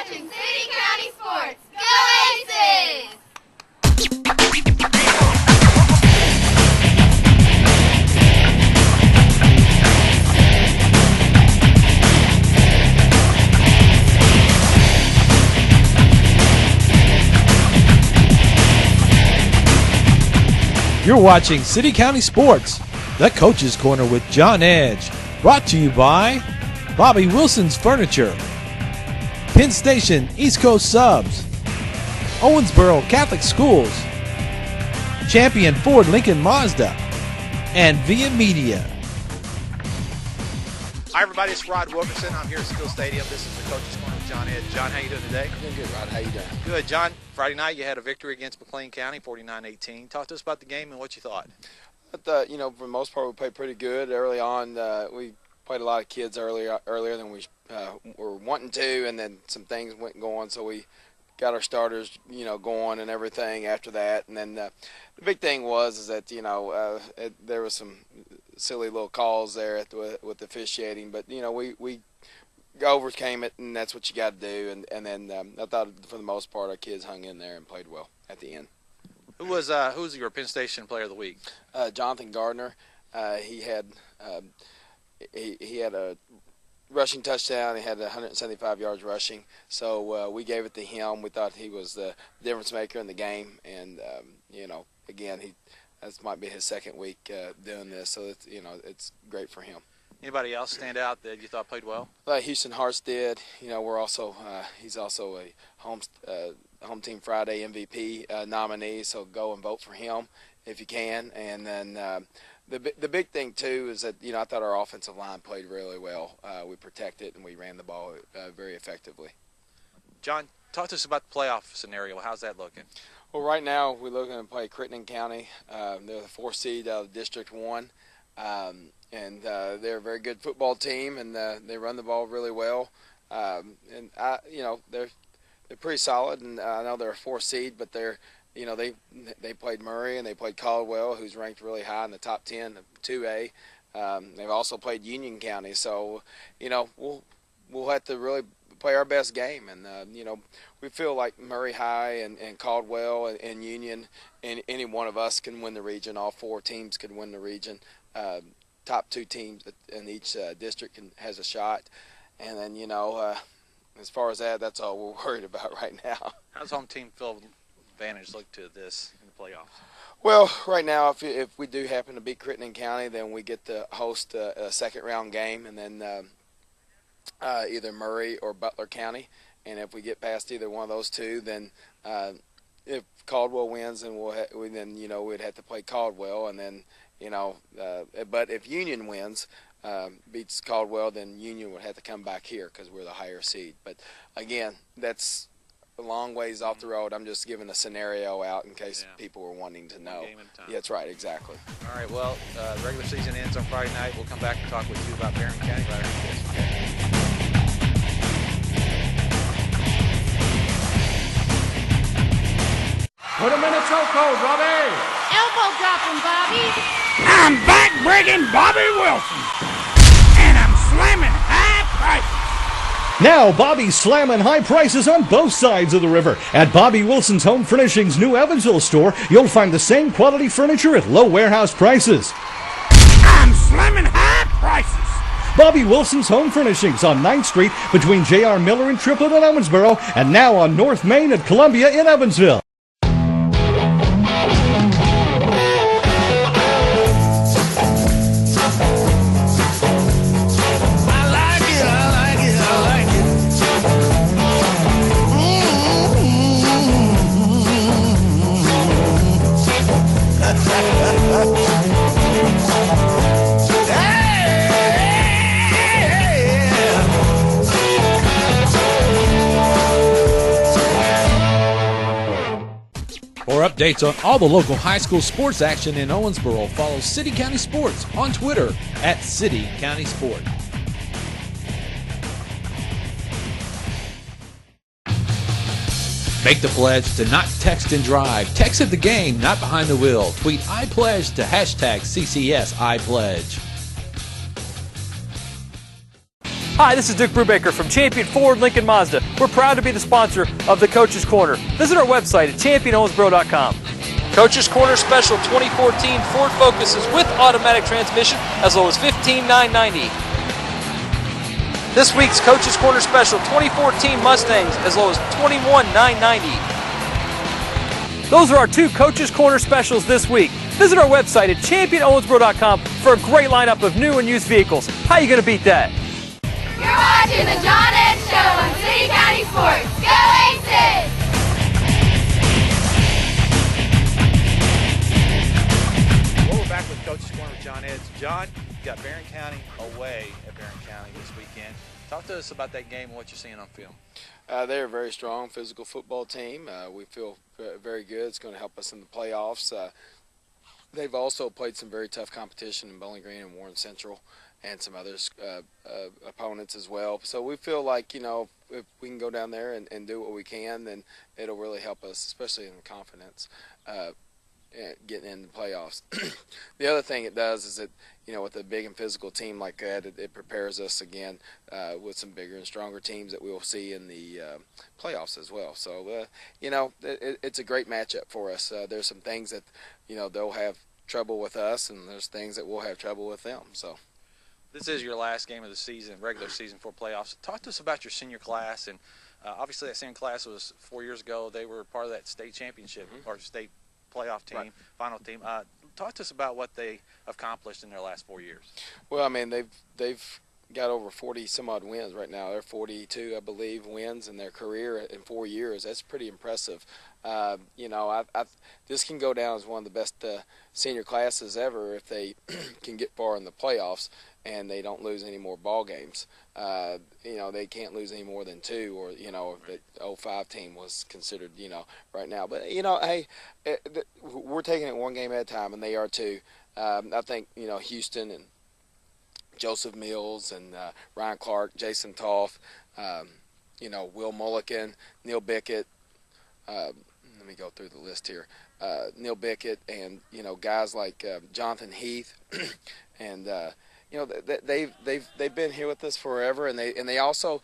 watching City County Sports. Go Aces! You're watching City County Sports, the Coach's Corner with John Edge. Brought to you by Bobby Wilson's Furniture, Penn Station East Coast Subs, Owensboro Catholic Schools, Champion Ford Lincoln Mazda, and Via Media. Hi everybody, it's Rod Wilkerson. I'm here at School Stadium. This is the Coach's Corner with John Edge. John, how you doing today? I'm doing good, Rod. How you doing? Good, John. Friday night you had a victory against McLean County, 49-18. Talk to us about the game and what you thought. But, for the most part, we played pretty good. Early on, we played a lot of kids earlier than we were wanting to, and then some things went going, so we got our starters, going and everything after that. And then the big thing was that, there was some silly little calls there with officiating, but, we overcame it, and that's what you got to do. And then I thought for the most part our kids hung in there and played well at the end. Who was your Penn Station Player of the Week? Jonathan Gardner. He had a rushing touchdown. He had 175 yards rushing. So we gave it to him. We thought he was the difference maker in the game. And again, this might be his second week doing this. So it's great for him. Anybody else stand out that you thought played well? Houston Hart's did. We're also he's also a Home Team Friday MVP nominee. So go and vote for him if you can. And then the big thing too is that I thought our offensive line played really well. We protected and we ran the ball very effectively. John, talk to us about the playoff scenario. How's that looking? Well, right now we're looking to play Crittenden County. They're the 4th seed out of District 1. And they're a very good football team, and they run the ball really well. They're pretty solid, and I know they're a 4th seed, but they played Murray and they played Caldwell, who's ranked really high in the top 10 of 2A. They've also played Union County, so we'll have to really play our best game, and we feel like Murray High and Caldwell and Union, and any one of us can win the region. All 4 teams could win the region. Top 2 teams in each district has a shot, and then as far as that's all we're worried about right now. How's home team field advantage look to this in the playoffs? Well, right now, if we do happen to beat Crittenden County, then we get to host a second round game, and then either Murray or Butler County. And if we get past either one of those two, then if Caldwell wins, then we'd have to play Caldwell, and then. But if Union wins, beats Caldwell, then Union would have to come back here because we're the higher seed. But again, that's a long ways off the road. I'm just giving a scenario out in case people were wanting to know. Game at a time. Yeah, that's right, exactly. All right, well, the regular season ends on Friday night. We'll come back and talk with you about Barron County right after this. Okay. Put him in a chokehold, Robbie. Elbow drop him, Bobby. I'm back-breaking Bobby Wilson. And I'm slamming high prices. Now Bobby's slamming high prices on both sides of the river. At Bobby Wilson's Home Furnishings new Evansville store, you'll find the same quality furniture at low warehouse prices. I'm slamming high prices. Bobby Wilson's Home Furnishings on 9th Street between J.R. Miller and Triplett in Owensboro, and now on North Main at Columbia in Evansville. For updates on all the local high school sports action in Owensboro, follow City County Sports on Twitter at City County Sport. Make the pledge to not text and drive. Text at the game, not behind the wheel. Tweet I pledge to hashtag CCS I pledge. Hi, this is Duke Brubaker from Champion Ford Lincoln Mazda. We're proud to be the sponsor of the Coach's Corner. Visit our website at championowensboro.com. Coach's Corner Special 2014 Ford Focuses with automatic transmission as low as $15,990. This week's Coach's Corner Special 2014 Mustangs as low as $21,990. Those are our two Coach's Corner specials this week. Visit our website at championowensboro.com for a great lineup of new and used vehicles. How are you going to beat that? You're watching the John Edge Show on City County Sports. Go Aces! Well, we're back with Coach's Corner with John Edge. John, you got Barron County away at Barron County this weekend. Talk to us about that game and what you're seeing on film. They're a very strong physical football team. We feel very good. It's going to help us in the playoffs. They've also played some very tough competition in Bowling Green and Warren Central and some other opponents as well. So we feel like, you know, if we can go down there and do what we can, then it'll really help us, especially in the confidence, getting in the playoffs. The other thing it does is that, you know, with a big and physical team like that, it prepares us again with some bigger and stronger teams that we'll see in the playoffs as well. So, you know, it's a great matchup for us. There's some things that, you know, they'll have trouble with us, and there's things that we'll have trouble with them. So. This is your last game of the season, regular season for playoffs. Talk to us about your senior class, and obviously that senior class was 4 years ago. They were part of that state championship or state playoff team, right. Final team. Talk to us about what they accomplished in their last 4 years. Well, I mean, they've got over 40 some odd wins right now. They're 42, I believe, wins in their career in 4 years. That's pretty impressive. You know, this can go down as one of the best senior classes ever if they can get far in the playoffs and they don't lose any more ball games. You know, they can't lose any more than 2, or, you know, if the 05 team was considered, you know, right now. But, you know, hey, we're taking it one game at a time, and they are too. I think, you know, Houston and Joseph Mills and Ryan Clark, Jason Toth, you know, Will Mulligan, Neil Bickett. Let me go through the list here. Neil Bickett and, you know, guys like Jonathan Heath, and you know, they've been here with us forever, and they also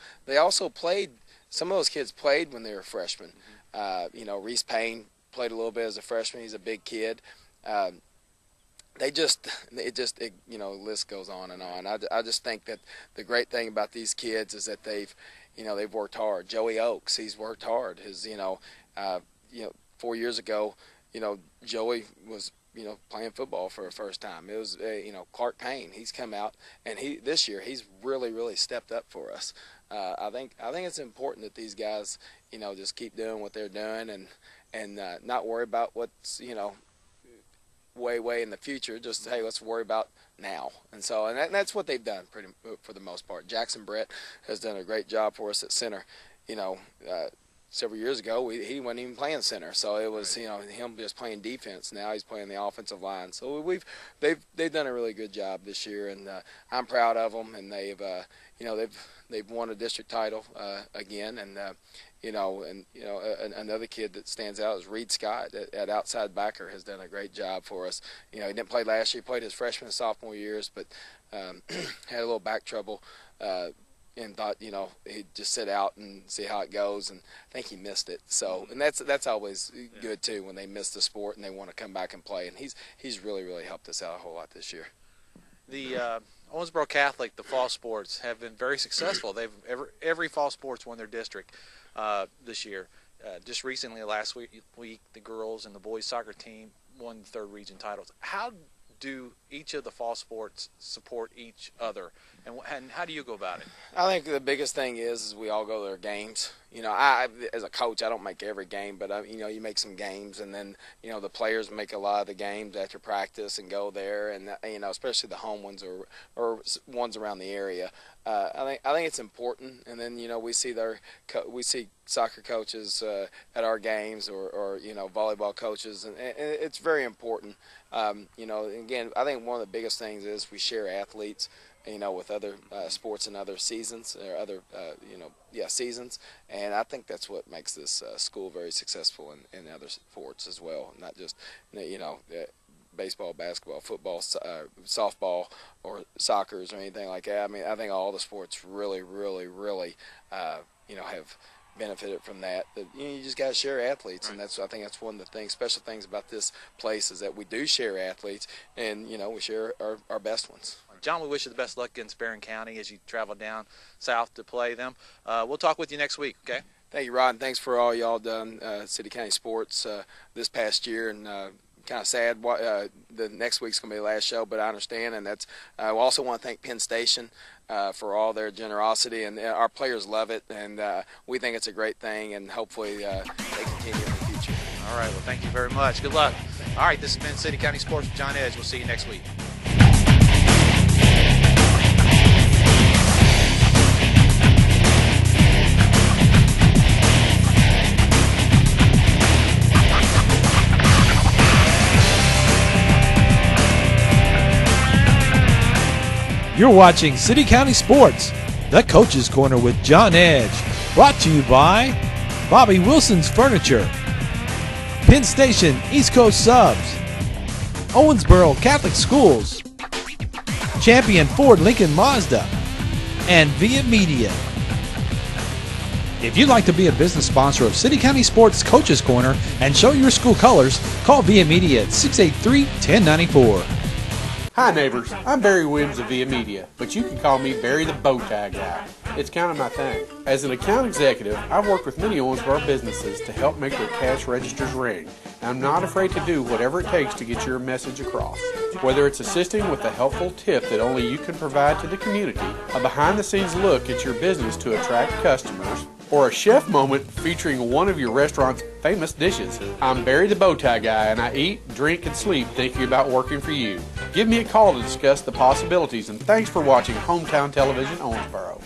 played. Some of those kids played when they were freshmen. You know, Reese Payne played a little bit as a freshman. He's a big kid. You know, the list goes on and on. I just think that the great thing about these kids is that they've worked hard. Joey Oakes, he's worked hard. 4 years ago, you know, Joey was, you know, playing football for the first time. It was, you know, Clark Payne. He's come out, and this year he's really stepped up for us. I think it's important that these guys, you know, just keep doing what they're doing and not worry about what's, you know, way in the future. Just, hey, let's worry about now. And that's what they've done for the most part. Jackson Brett has done a great job for us at center. You know, several years ago he wasn't even playing center, so it was, you know, him just playing defense. Now he's playing the offensive line. So they've done a really good job this year, and I'm proud of them. And they've won a district title again, and another kid that stands out is Reed Scott at outside backer has done a great job for us. You know, he didn't play last year. He played his freshman and sophomore years, but had a little back trouble and thought, you know, he'd just sit out and see how it goes, and I think he missed it. So, and that's always good too when they miss the sport and they want to come back and play. And he's really helped us out a whole lot this year. The Owensboro Catholic, the fall sports, have been very successful. They've every fall sports won their district this year. Just recently, last week, the girls and the boys soccer team won the 3rd region titles. How do each of the fall sports support each other, and how do you go about it? I think the biggest thing is we all go to their games. You know, I as a coach, I don't make every game, but you know, you make some games, and then, you know, the players make a lot of the games after practice and go there, and you know, especially the home ones or ones around the area. I think it's important, and then, you know, we see soccer coaches at our games, or you know, volleyball coaches, and it's very important. You know, again, I think one of the biggest things is we share athletes, you know, with other sports and other seasons, or other seasons, and I think that's what makes this school very successful in other sports as well. Not just, you know, baseball, basketball, football, softball, or soccer or anything like that. I mean, I think all the sports really, really, really, have benefited from that. But, you just got to share athletes, and I think that's one of the special things about this place is that we do share athletes, and we share our best ones. John, we wish you the best luck against Barron County as you travel down south to play them. We'll talk with you next week, okay? Thank you, Rod, and thanks for all y'all done City County Sports this past year. And kind of sad the next week's going to be the last show, but I understand. And I also want to thank Penn Station for all their generosity, and our players love it, and we think it's a great thing, and hopefully they continue in the future. All right, well, thank you very much. Good luck. All right, this has been City County Sports with John Edge. We'll see you next week. You're watching City County Sports, the Coach's Corner with John Edge, brought to you by Bobby Wilson's Furniture, Penn Station East Coast Subs, Owensboro Catholic Schools, Champion Ford Lincoln Mazda, and Via Media. If you'd like to be a business sponsor of City County Sports Coach's Corner and show your school colors, call Via Media at 683-1094. Hi neighbors, I'm Barry Williams of Via Media, but you can call me Barry the Bowtie Guy. It's kind of my thing. As an account executive, I've worked with many Owensboro businesses to help make their cash registers ring. I'm not afraid to do whatever it takes to get your message across. Whether it's assisting with a helpful tip that only you can provide to the community, a behind-the-scenes look at your business to attract customers, or a chef moment featuring one of your restaurant's famous dishes. I'm Barry the Bowtie Guy, and I eat, drink, and sleep thinking about working for you. Give me a call to discuss the possibilities, and thanks for watching Hometown Television Owensboro.